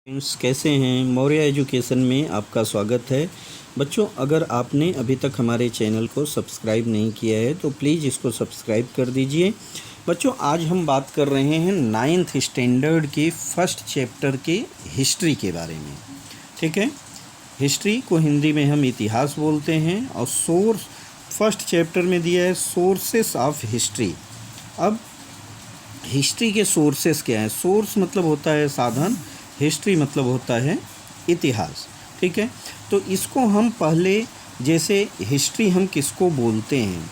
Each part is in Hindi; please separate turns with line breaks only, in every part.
फ्रेंड्स, कैसे हैं। मौर्य एजुकेशन में आपका स्वागत है। बच्चों, अगर आपने अभी तक हमारे चैनल को सब्सक्राइब नहीं किया है तो प्लीज़ इसको सब्सक्राइब कर दीजिए। बच्चों, आज हम बात कर रहे हैं 9th स्टैंडर्ड के फर्स्ट चैप्टर के हिस्ट्री के बारे में। ठीक है, हिस्ट्री को हिंदी में हम इतिहास बोलते हैं और सोर्स फर्स्ट चैप्टर में दिया है सोर्सेस ऑफ हिस्ट्री। अब हिस्ट्री के सोर्सेस क्या हैं। सोर्स मतलब होता है साधन, हिस्ट्री मतलब होता है इतिहास। ठीक है, तो इसको हम पहले, जैसे हिस्ट्री हम किसको बोलते हैं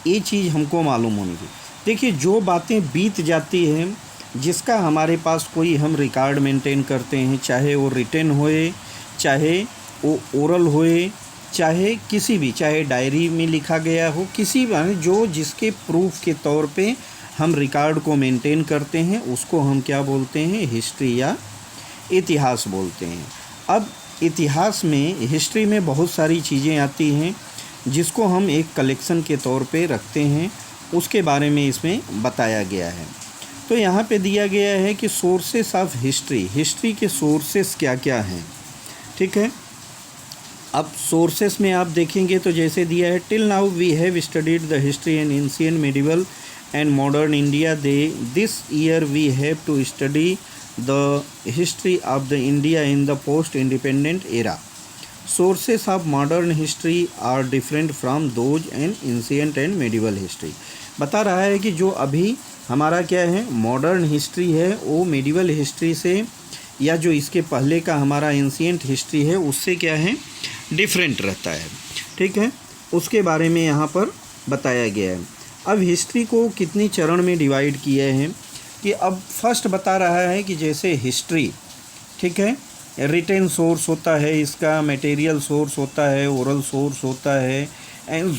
ये चीज़ हमको मालूम होनी चाहिए। देखिए, जो बातें बीत जाती हैं, जिसका हमारे पास कोई हम रिकॉर्ड मेंटेन करते हैं, चाहे वो रिटन होए, चाहे वो ओरल होए, चाहे किसी भी, चाहे डायरी में लिखा गया हो, किसी भी जो जिसके प्रूफ के तौर पे हम रिकॉर्ड को मेंटेन करते हैं, उसको हम क्या बोलते हैं, हिस्ट्री या इतिहास बोलते हैं। अब इतिहास में, हिस्ट्री में बहुत सारी चीज़ें आती हैं जिसको हम एक कलेक्शन के तौर पे रखते हैं, उसके बारे में इसमें बताया गया है। तो यहाँ पे दिया गया है कि सोर्सेस ऑफ हिस्ट्री, हिस्ट्री के सोर्सेस क्या क्या हैं। ठीक है, अब सोर्सेस में आप देखेंगे तो जैसे दिया है, till now we have studied the history and ancient medieval and modern India. This year we have to study the history of the India in the post-independent era. Sources of modern history are different from those in ancient and medieval history. बता रहा है कि जो अभी हमारा क्या है, मॉडर्न हिस्ट्री है, वो मेडिवल हिस्ट्री से या जो इसके पहले का हमारा एंशिएंट हिस्ट्री है उससे क्या है, डिफरेंट रहता है। ठीक है, उसके बारे में यहाँ पर बताया गया है। अब हिस्ट्री को कितनी चरण में डिवाइड किए हैं कि अब फर्स्ट बता रहा है कि जैसे हिस्ट्री, ठीक है, रिटेन सोर्स होता है, इसका मटेरियल सोर्स होता है, ओरल सोर्स होता है, and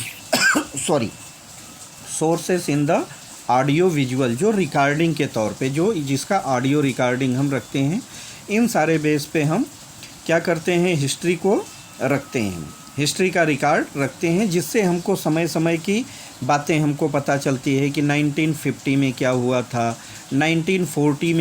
sources in the audio visual, जो रिकॉर्डिंग के तौर पे, जो जिसका ऑडियो रिकॉर्डिंग हम रखते हैं, इन सारे बेस पे हम क्या करते हैं, हिस्ट्री को रखते हैं, हिस्ट्री का रिकॉर्ड रखते हैं, जिससे हमको समय समय की बातें हमको पता चलती है कि 1950 में क्या हुआ था, 1914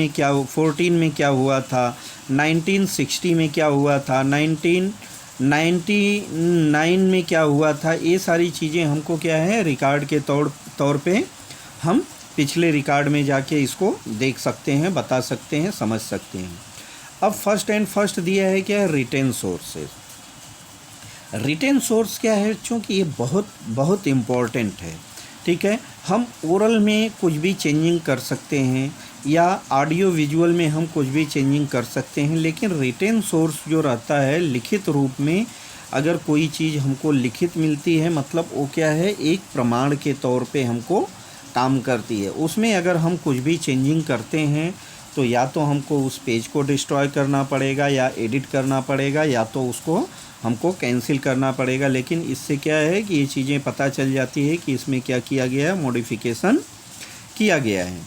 में क्या हुआ था, 1960 में क्या हुआ था, 1999 में क्या हुआ था। ये सारी चीज़ें हमको क्या है, रिकॉर्ड के तौर पे हम पिछले रिकॉर्ड में जाके इसको देख सकते हैं, बता सकते हैं, समझ सकते हैं। अब फर्स्ट दिया है क्या है, रिटेन सोर्सेज। रिटेन सोर्स क्या है, चूँकि ये बहुत इम्पॉर्टेंट है। ठीक है, हम ओरल में कुछ भी चेंजिंग कर सकते हैं या ऑडियो विजुअल में हम कुछ भी चेंजिंग कर सकते हैं, लेकिन रिटेन सोर्स जो रहता है, लिखित रूप में अगर कोई चीज़ हमको लिखित मिलती है, मतलब वो क्या है, एक प्रमाण के तौर पे हमको काम करती है। उसमें अगर हम कुछ भी चेंजिंग करते हैं तो या तो हमको उस पेज को डिस्ट्रॉय करना पड़ेगा या एडिट करना पड़ेगा, या तो उसको हमको कैंसिल करना पड़ेगा। लेकिन इससे क्या है कि ये चीज़ें पता चल जाती है कि इसमें क्या किया गया है, मॉडिफिकेशन किया गया है।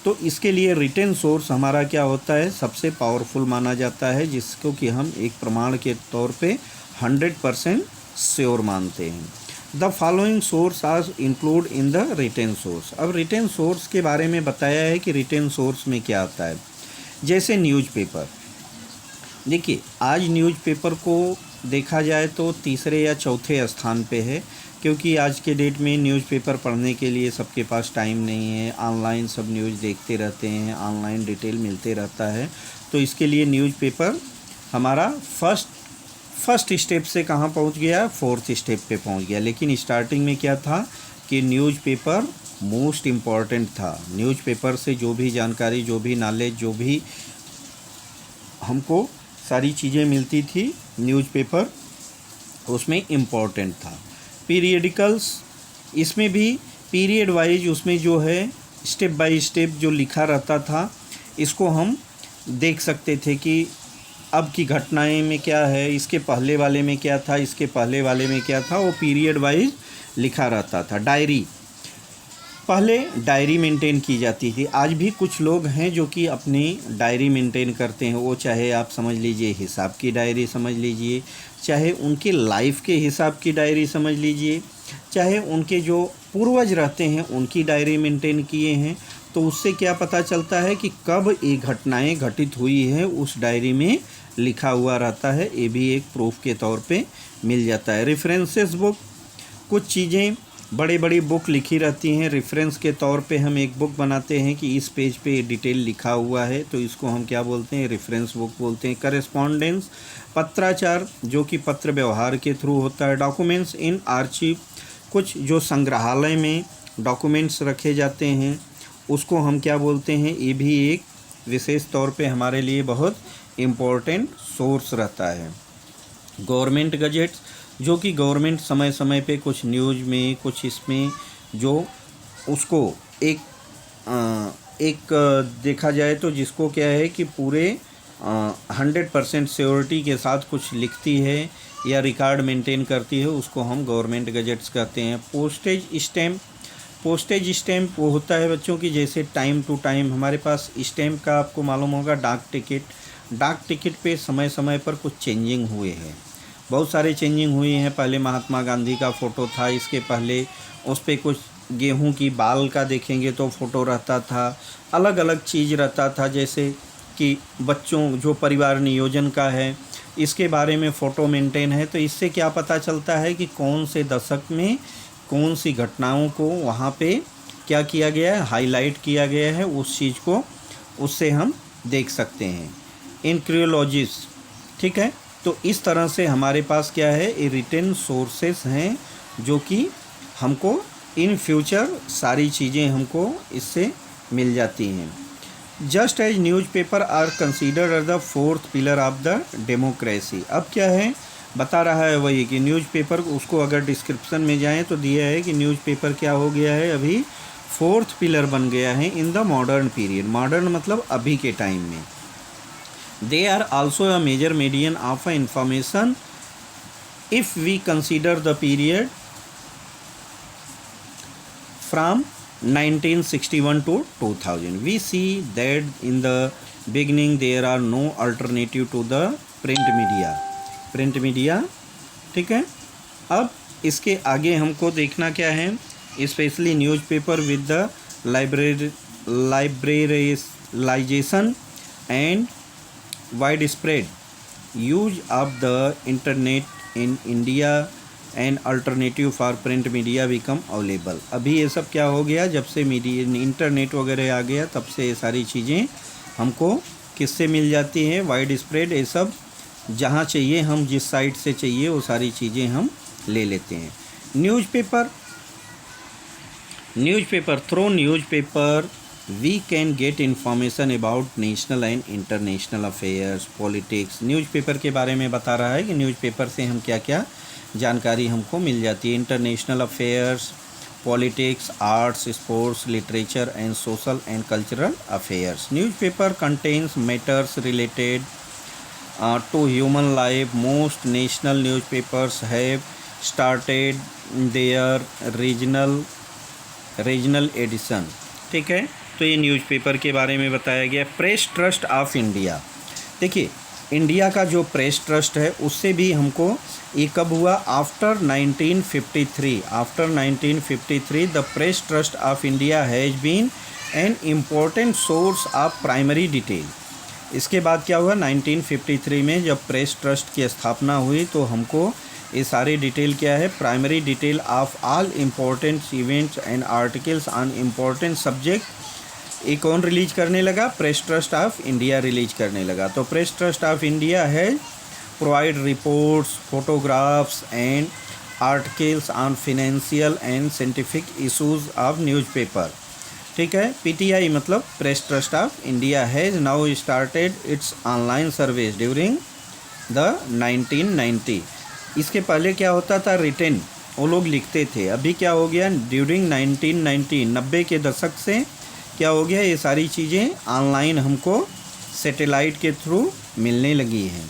तो इसके लिए रिटेन सोर्स हमारा क्या होता है, सबसे पावरफुल माना जाता है, जिसको कि हम एक प्रमाण के तौर पे 100% श्योर मानते हैं। The following source are include in the written source. अब रिटेन सोर्स के बारे में बताया है कि रिटेन सोर्स में क्या आता है। जैसे न्यूज़पेपर, देखिए आज न्यूज़पेपर को देखा जाए तो तीसरे या चौथे स्थान पे है, क्योंकि आज के डेट में न्यूज़पेपर पढ़ने के लिए सबके पास टाइम नहीं है, ऑनलाइन सब न्यूज़ देखते रहते हैं, ऑनलाइन डिटेल मिलते रहता है। तो इसके लिए न्यूज़पेपर हमारा फर्स्ट स्टेप से कहाँ पहुँच गया, 4th स्टेप पे पहुँच गया। लेकिन स्टार्टिंग में क्या था कि न्यूज़पेपर मोस्ट इम्पॉर्टेंट था। न्यूज़पेपर से जो भी जानकारी, जो भी नॉलेज, जो भी हमको सारी चीज़ें मिलती थी, न्यूज़पेपर उसमें इम्पॉर्टेंट था। पीरियडिकल्स, इसमें भी पीरियड वाइज उसमें जो है स्टेप बाय स्टेप जो लिखा रहता था, इसको हम देख सकते थे कि अब की घटनाएं में क्या है, इसके पहले वाले में क्या था, इसके पहले वाले में क्या था, वो पीरियड वाइज लिखा रहता था। डायरी, पहले डायरी मेंटेन की जाती थी। आज भी कुछ लोग हैं जो कि अपनी डायरी मेंटेन करते हैं, वो चाहे आप समझ लीजिए हिसाब की डायरी समझ लीजिए, चाहे उनके लाइफ के हिसाब की डायरी समझ लीजिए, चाहे उनके जो पूर्वज रहते हैं उनकी डायरी मेंटेन किए हैं। तो उससे क्या पता चलता है कि कब ये घटनाएं घटित हुई है, उस डायरी में लिखा हुआ रहता है। ये भी एक प्रूफ के तौर पे मिल जाता है। रेफरेंसेस बुक, कुछ चीज़ें बड़ी बड़ी बुक लिखी रहती हैं, रेफरेंस के तौर पे हम एक बुक बनाते हैं कि इस पेज पे डिटेल लिखा हुआ है, तो इसको हम क्या बोलते हैं, रेफरेंस बुक बोलते हैं। करेस्पॉन्डेंस, पत्राचार जो कि पत्र व्यवहार के थ्रू होता है। डॉक्यूमेंट्स इन आर्चिव, कुछ जो संग्रहालय में डॉक्यूमेंट्स रखे जाते हैं उसको हम क्या बोलते हैं, ये भी एक विशेष तौर पे हमारे लिए बहुत इम्पोर्टेंट सोर्स रहता है। गवर्नमेंट गजेट्स, जो कि गवर्नमेंट समय समय पे कुछ न्यूज़ में, कुछ इसमें जो उसको एक देखा जाए तो जिसको क्या है कि पूरे 100% श्योरिटी के साथ कुछ लिखती है या रिकॉर्ड मेंटेन करती है, उसको हम गवर्नमेंट गजेट्स कहते हैं। पोस्टेज स्टैम्प, पोस्टेज स्टैम्प वो होता है बच्चों की जैसे टाइम टू टाइम हमारे पास स्टैम्प का आपको मालूम होगा। डाक टिकट पे समय समय पर कुछ चेंजिंग हुए हैं, बहुत सारे चेंजिंग हुई हैं। पहले महात्मा गांधी का फ़ोटो था, इसके पहले उस पर कुछ गेहूं की बाल का देखेंगे तो फ़ोटो रहता था, अलग अलग चीज़ रहता था। जैसे कि बच्चों जो परिवार नियोजन का है इसके बारे में फ़ोटो मेंटेन है, तो इससे क्या पता चलता है कि कौन से दशक में कौन सी घटनाओं को वहाँ पे क्या किया गया है, हाईलाइट किया गया है, उस चीज़ को उससे हम देख सकते हैं। इंक्रियोलॉजिस, ठीक है। तो इस तरह से हमारे पास क्या है, ये रिटन सोर्सेस हैं जो कि हमको इन फ्यूचर सारी चीज़ें हमको इससे मिल जाती हैं। Just as newspaper are considered as the fourth pillar of the democracy. अब क्या है बता रहा है वही कि न्यूज़पेपर, उसको अगर डिस्क्रिप्शन में जाएं तो दिया है कि न्यूज़पेपर क्या हो गया है, अभी फोर्थ पिलर बन गया है in the modern period. Modern मतलब अभी के टाइम में। They are also a major medium of information if we consider the period from 1961 to 2000. We see that in the beginning there are no alternative to the print media. Print media, ठीक है। अब इसके आगे हमको देखना क्या है, specially newspaper with the liberalisation and widespread use of the internet in India and alternative for print media become available। अभी ये सब क्या हो गया, जब से मीडिया इंटरनेट वगैरह आ गया तब से ये सारी चीज़ें हमको किससे मिल जाती हैं, वाइड स्प्रेड। ये सब जहाँ चाहिए, हम जिस साइट से चाहिए वो सारी चीज़ें हम ले लेते हैं। Newspaper through newspaper we can get information about national and international affairs, politics। Newspaper के बारे में बता रहा है कि न्यूज़पेपर से हम क्या क्या जानकारी हमको मिल जाती है। International affairs, politics, arts, sports, literature and social and cultural affairs. Newspaper contains matters related to human life. Most national newspapers have started their regional edition, ठीक है। तो ये न्यूज़पेपर के बारे में बताया गया। प्रेस ट्रस्ट ऑफ इंडिया, देखिए इंडिया का जो प्रेस ट्रस्ट है उससे भी हमको ये कब हुआ, after 1953। After 1953 the Press Trust of India has been an important source of primary detail. इसके बाद क्या हुआ, 1953 में जब प्रेस ट्रस्ट की स्थापना हुई तो हमको ये सारी डिटेल क्या है, primary detail of all important events and articles on important subject ये कौन रिलीज करने लगा, press Trust of India release करने लगा। तो प्रेस ट्रस्ट ऑफ इंडिया है provide reports, photographs and articles on financial and scientific issues of newspaper, ठीक है। पीटीआई मतलब press Trust of India has now started it's online service during the 1990। इसके पहले क्या होता था, रिटेन वो लोग लिखते थे। अभी क्या हो गया, ड्यूरिंग 1990 90 के दशक से क्या हो गया, ये सारी चीज़ें ऑनलाइन हमको सैटेलाइट के थ्रू मिलने लगी हैं,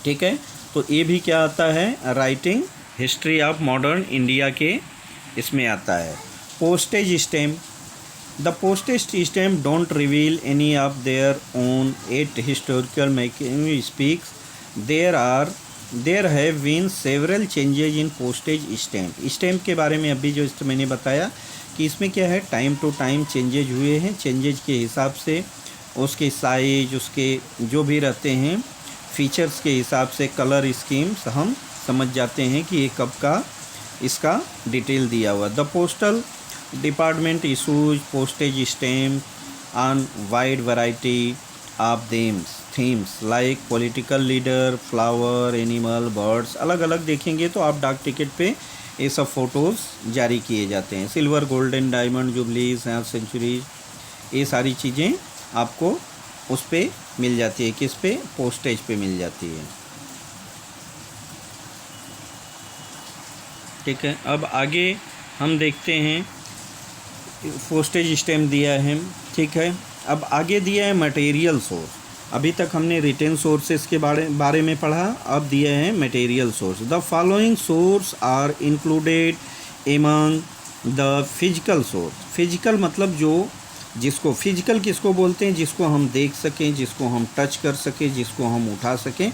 ठीक है। तो ये भी क्या आता है, writing history of modern India के इसमें आता है। Postage stamp, the postage stamp don't reveal any of their own at historical making speaks there have been several changes in postage stamp. Stamp के बारे में अभी जो मैंने बताया कि इसमें क्या है, टाइम टू टाइम चेंजेज हुए हैं, चेंजेज के हिसाब से उसके साइज, उसके जो भी रहते हैं फीचर्स के हिसाब से, कलर स्कीम्स हम समझ जाते हैं कि ये कब का इसका डिटेल दिया हुआ। The postal department issues postage stamp on wide variety of themes like political leader, flower, animal, birds, अलग अलग देखेंगे तो आप डाक टिकट पे ये सब फ़ोटोज़ जारी किए जाते हैं। सिल्वर, गोल्डन, डायमंड, जुबलीज, सेंचुरीज, ये सारी चीज़ें आपको उस पे मिल जाती है। किस पे? पोस्टेज पे मिल जाती है। ठीक है, अब आगे हम देखते हैं, पोस्टेज स्टैम्प दिया है। ठीक है, अब आगे दिया है मटेरियल सोर्स। अभी तक हमने रिटेन सोर्सेस के बारे में पढ़ा, अब दिया है material source. The following source are included among the physical source. Physical मतलब जो जिसको फिजिकल किसको बोलते हैं? जिसको हम देख सकें, जिसको हम टच कर सकें, जिसको हम उठा सकें,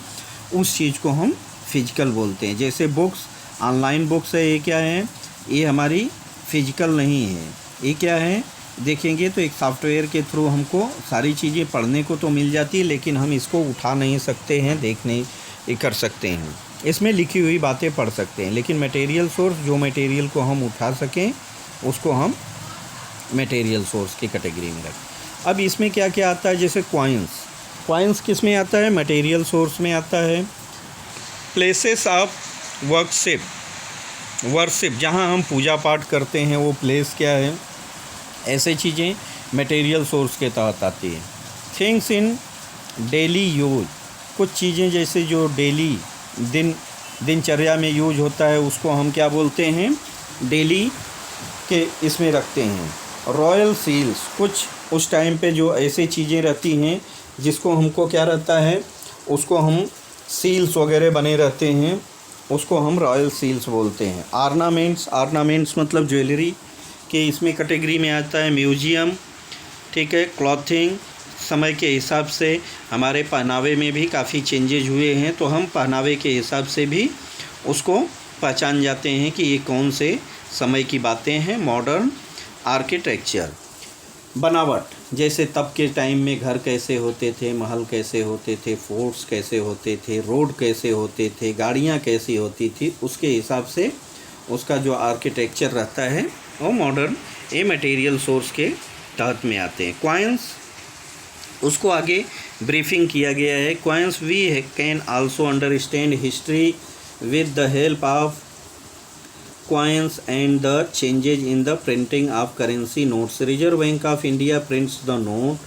उस चीज़ को हम फिजिकल बोलते हैं। जैसे बुक्स, ऑनलाइन बुक्स है, ये क्या है? ये हमारी फिजिकल नहीं है। ये क्या है? देखेंगे तो एक सॉफ्टवेयर के थ्रू हमको सारी चीज़ें पढ़ने को तो मिल जाती है, लेकिन हम इसको उठा नहीं सकते हैं, देख नहीं कर सकते हैं। इसमें लिखी हुई बातें पढ़ सकते हैं, लेकिन मटेरियल सोर्स, जो मटेरियल को हम उठा सकें उसको हम मटेरियल सोर्स की कैटेगरी में रखें। अब इसमें क्या क्या आता है? जैसे कॉइन्स किस में आता है? मटेरियल सोर्स में आता है। प्लेसेस ऑफ वर्शिप, जहाँ हम पूजा पाठ करते हैं वो प्लेस क्या है? ऐसे चीज़ें मटेरियल सोर्स के तहत आती है। थिंग्स इन डेली यूज, कुछ चीज़ें जैसे जो डेली दिनचर्या में यूज होता है उसको हम क्या बोलते हैं? डेली के इसमें रखते हैं। रॉयल सील्स, कुछ उस टाइम पे जो ऐसे चीज़ें रहती हैं जिसको हमको क्या रहता है, उसको हम सील्स वगैरह बने रहते हैं, उसको हम रॉयल सील्स बोलते हैं। आर्नामेंट्स मतलब ज्वेलरी के इसमें कैटेगरी में आता है। म्यूजियम, ठीक है। क्लॉथिंग, समय के हिसाब से हमारे पहनावे में भी काफ़ी चेंजेज हुए हैं, तो हम पहनावे के हिसाब से भी उसको पहचान जाते हैं कि ये कौन से समय की बातें हैं। मॉडर्न आर्किटेक्चर, बनावट, जैसे तब के टाइम में घर कैसे होते थे, महल कैसे होते थे, फोर्ट्स कैसे होते थे, रोड कैसे होते थे, गाड़ियाँ कैसी होती थी, उसके हिसाब से उसका जो आर्किटेक्चर रहता है वो मॉडर्न ए मटेरियल सोर्स के तहत में आते हैं। कॉइन्स, उसको आगे ब्रीफिंग किया गया है। Coins we can also understand history with the help of coins and the changes in the printing of currency notes. Reserve Bank of India prints the note.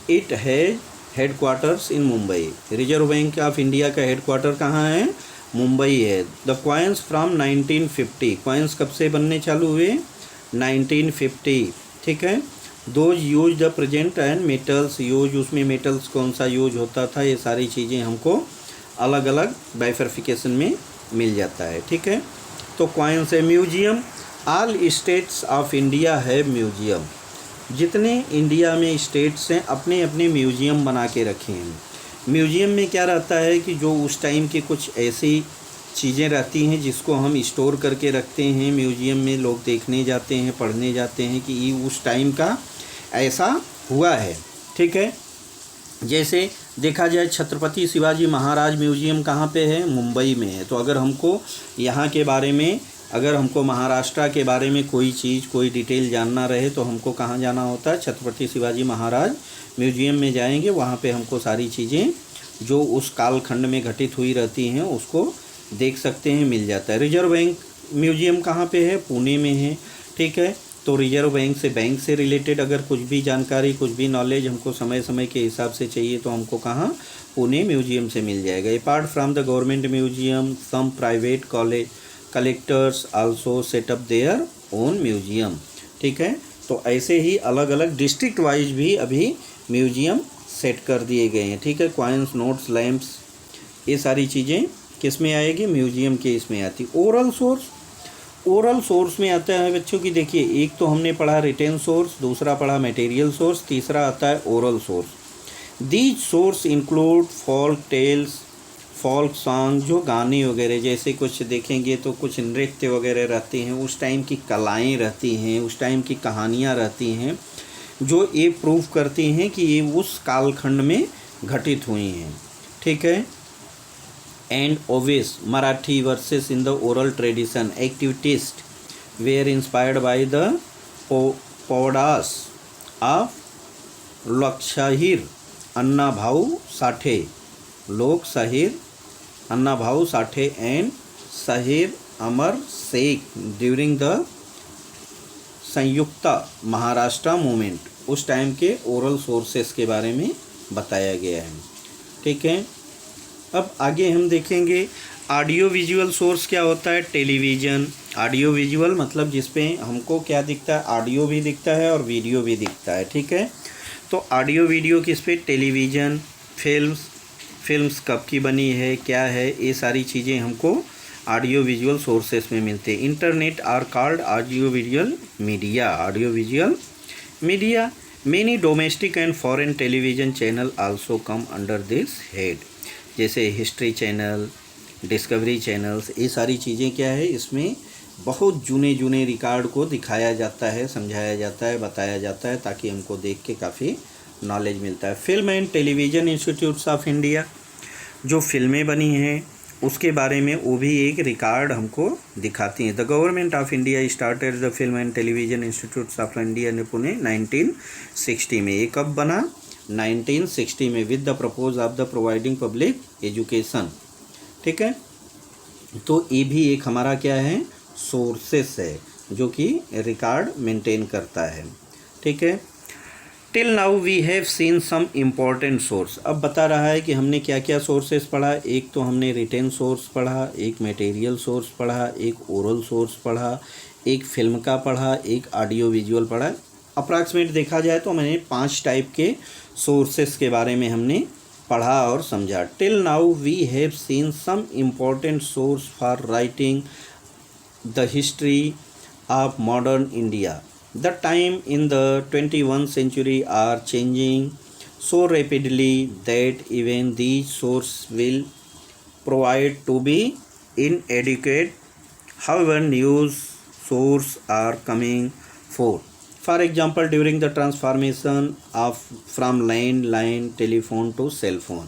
It has headquarters in Mumbai. Reserve Bank of India का headquarter कहाँ है? मुंबई है। The coins from 1950. coins कब से बनने चालू हुए? 1950, ठीक है। Those use the present and metals use, उसमें metals कौन सा यूज होता था, ये सारी चीज़ें हमको अलग अलग बाइफर्फिकेशन में मिल जाता है, ठीक है। तो कॉइन से museum, all states of India है म्यूजियम, जितने इंडिया में स्टेट्स हैं अपने अपने म्यूजियम बना के रखे हैं। म्यूजियम में क्या रहता है कि जो उस टाइम की कुछ ऐसी चीज़ें रहती हैं जिसको हम स्टोर करके रखते हैं। म्यूजियम में लोग देखने जाते हैं, पढ़ने जाते हैं कि ये उस टाइम का ऐसा हुआ है, ठीक है। जैसे देखा जाए छत्रपति शिवाजी महाराज म्यूजियम कहाँ पे है? मुंबई में है। तो अगर हमको यहाँ के बारे में, अगर हमको महाराष्ट्र के बारे में कोई चीज़, कोई डिटेल जानना रहे तो हमको कहाँ जाना होता है? छत्रपति शिवाजी महाराज म्यूजियम में जाएंगे, वहाँ पे हमको सारी चीज़ें जो उस कालखंड में घटित हुई रहती हैं उसको देख सकते हैं, मिल जाता है। रिजर्व बैंक म्यूजियम कहाँ पे है? पुणे में है, ठीक है। तो रिजर्व बैंक से रिलेटेड अगर कुछ भी जानकारी, कुछ भी नॉलेज हमको समय समय के हिसाब से चाहिए तो हमको कहाँ? पुणे म्यूजियम से मिल जाएगा। Apart from the government museum, some private collectors also set up their own museum, ठीक है। तो ऐसे ही अलग अलग डिस्ट्रिक्ट वाइज भी अभी म्यूजियम सेट कर दिए गए हैं, ठीक है। कॉइन्स, नोट्स, लैंप्स, ये सारी चीज़ें किस में आएगी? म्यूजियम के इसमें आती। ओरल सोर्स में आता है बच्चों की, देखिए एक तो हमने पढ़ा रिटेन सोर्स, दूसरा पढ़ा मटेरियल सोर्स, तीसरा आता है oral source. These source include folk tales, folk song, जो गाने वगैरह जैसे कुछ देखेंगे तो कुछ नृत्य वगैरह रहते हैं, उस टाइम की कलाएं रहती हैं, उस टाइम की कहानियाँ रहती हैं, जो ये प्रूव करती हैं कि ये उस कालखंड में घटित हुई हैं। ठीक है। And obvious Marathi versus in the oral tradition activities were inspired by the powadas of Lokshahir Annabhau Sathe, Lokshahir Annabhau Sathe and Shahir Amar Shaikh during the Samyukta Maharashtra movement, उस टाइम के ओरल सोर्सेस के बारे में बताया गया है। ठीक है। अब आगे हम देखेंगे ऑडियो विजुअल सोर्स क्या होता है। टेलीविज़न, ऑडियो विजुअल मतलब जिसपे हमको क्या दिखता है, ऑडियो भी दिखता है और वीडियो भी दिखता है। ठीक है। तो ऑडियो वीडियो किस पे, टेलीविज़न, फिल्म्स कब की बनी है, क्या है, ये सारी चीज़ें हमको ऑडियो विजुअल सोर्सेस में मिलते हैं। Internet are called audio visual media, audio visual media. Many domestic and foreign television channel also come under this head, जैसे हिस्ट्री चैनल, डिस्कवरी चैनल्स, ये सारी चीज़ें क्या है, इसमें बहुत जूने रिकॉर्ड को दिखाया जाता है, समझाया जाता है, बताया जाता है, ताकि हमको देख के काफ़ी नॉलेज मिलता है। Film and television institutes of India, जो फिल्में बनी हैं उसके बारे में वो भी एक रिकॉर्ड हमको दिखाती हैं। The government of India started the film and television institutes of India ने पुणे 1960 में। ये कब बना, 1960 में, with the purpose of the providing public education. ठीक है। तो ये भी एक हमारा क्या है, सोर्सेस है, जो कि रिकॉर्ड मेंटेन करता है। ठीक है। Till now we have seen some important source. अब बता रहा है कि हमने क्या क्या सोर्सेस पढ़ा। एक तो हमने रिटेन सोर्स पढ़ा, एक मटेरियल सोर्स पढ़ा, एक ओरल सोर्स पढ़ा, एक फिल्म का पढ़ा, एक ऑडियो विजुअल पढ़ा। अप्रॉक्सीमेट देखा जाए तो मैंने 5 टाइप के सोर्सेस के बारे में हमने पढ़ा और समझा। Till now we have seen some important source for writing the history of modern India. The time in the 21st century are changing so rapidly that even these sources will provide to be inadequate. However, news sources are coming forth. For example, during the transformation of from landline telephone to cell phone,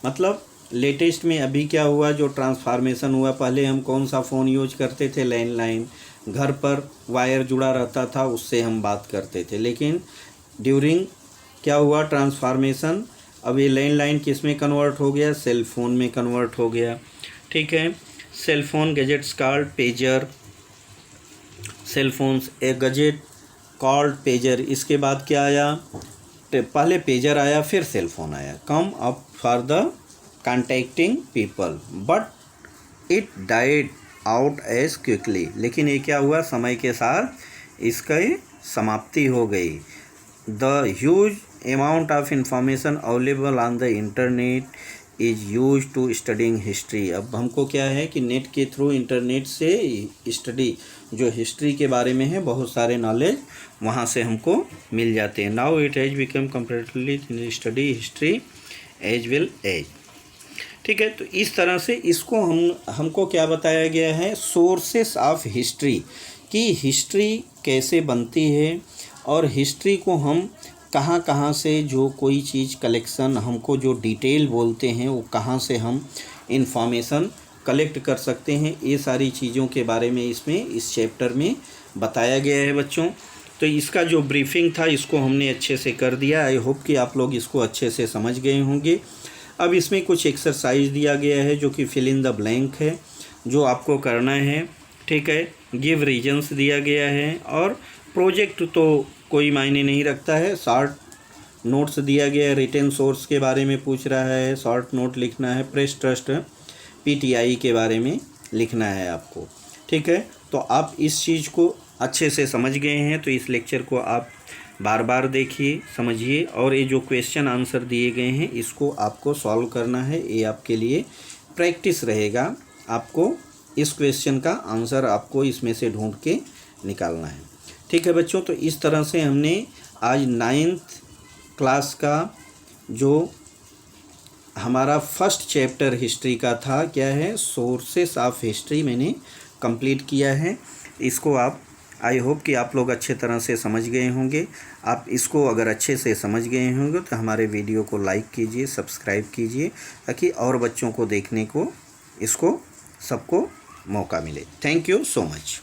मतलब लेटेस्ट में अभी क्या हुआ, जो ट्रांसफॉर्मेशन हुआ, पहले हम कौन सा फ़ोन यूज करते थे, लैंडलाइन, घर पर वायर जुड़ा रहता था, उससे हम बात करते थे। लेकिन ड्यूरिंग क्या हुआ, ट्रांसफॉर्मेशन, अब ये लैंडलाइन किस में कन्वर्ट हो गया, सेल फोन में कन्वर्ट हो गया। ठीक है। Cell phone gadgets called pager, cell phones a gadget called pager. इसके बाद क्या आया, पहले पेजर आया, फिर सेल फोन आया, come up for the contacting people, but it died out as quickly. लेकिन ये क्या हुआ, समय के साथ इसका समाप्ति हो गई। The huge amount of information available on the internet is use to studying history. अब हमको क्या है कि नेट के थ्रू, इंटरनेट से स्टडी, जो हिस्ट्री के बारे में है, बहुत सारे नॉलेज वहाँ से हमको मिल जाते हैं। Now it has become comparatively study history as well as. ठीक है। तो इस तरह से इसको हमको क्या बताया गया है, सोर्सेस ऑफ हिस्ट्री, कि हिस्ट्री कैसे बनती है और हिस्ट्री को हम कहाँ कहाँ से, जो कोई चीज़ कलेक्शन हमको जो डिटेल बोलते हैं, वो कहाँ से हम इंफॉर्मेशन कलेक्ट कर सकते हैं, ये सारी चीज़ों के बारे में इसमें इस चैप्टर में बताया गया है बच्चों। तो इसका जो ब्रीफिंग था इसको हमने अच्छे से कर दिया। आई होप कि आप लोग इसको अच्छे से समझ गए होंगे। अब इसमें कुछ एक्सरसाइज दिया गया है जो कि फिल इन द ब्लैंक है, जो आपको करना है। ठीक है। गिव रीजन्स दिया गया है, और प्रोजेक्ट तो कोई मायने नहीं रखता है। शॉर्ट नोट्स दिया गया है, रिटेन सोर्स के बारे में पूछ रहा है, शॉर्ट नोट लिखना है, प्रेस ट्रस्ट पीटीआई के बारे में लिखना है आपको। ठीक है। तो आप इस चीज़ को अच्छे से समझ गए हैं, तो इस लेक्चर को आप बार बार देखिए, समझिए, और ये जो क्वेश्चन आंसर दिए गए हैं इसको आपको सॉल्व करना है। ये आपके लिए प्रैक्टिस रहेगा। आपको इस क्वेश्चन का आंसर आपको इसमें से ढूंढ के निकालना है। ठीक है बच्चों। तो इस तरह से हमने आज 9th क्लास का जो हमारा फर्स्ट चैप्टर हिस्ट्री का था, क्या है, सोर्सेस ऑफ हिस्ट्री मैंने कंप्लीट किया है। इसको आप, आई होप कि आप लोग अच्छे तरह से समझ गए होंगे। आप इसको अगर अच्छे से समझ गए होंगे तो हमारे वीडियो को लाइक कीजिए, सब्सक्राइब कीजिए, ताकि और बच्चों को देखने को, इसको सबको मौका मिले। Thank you so much.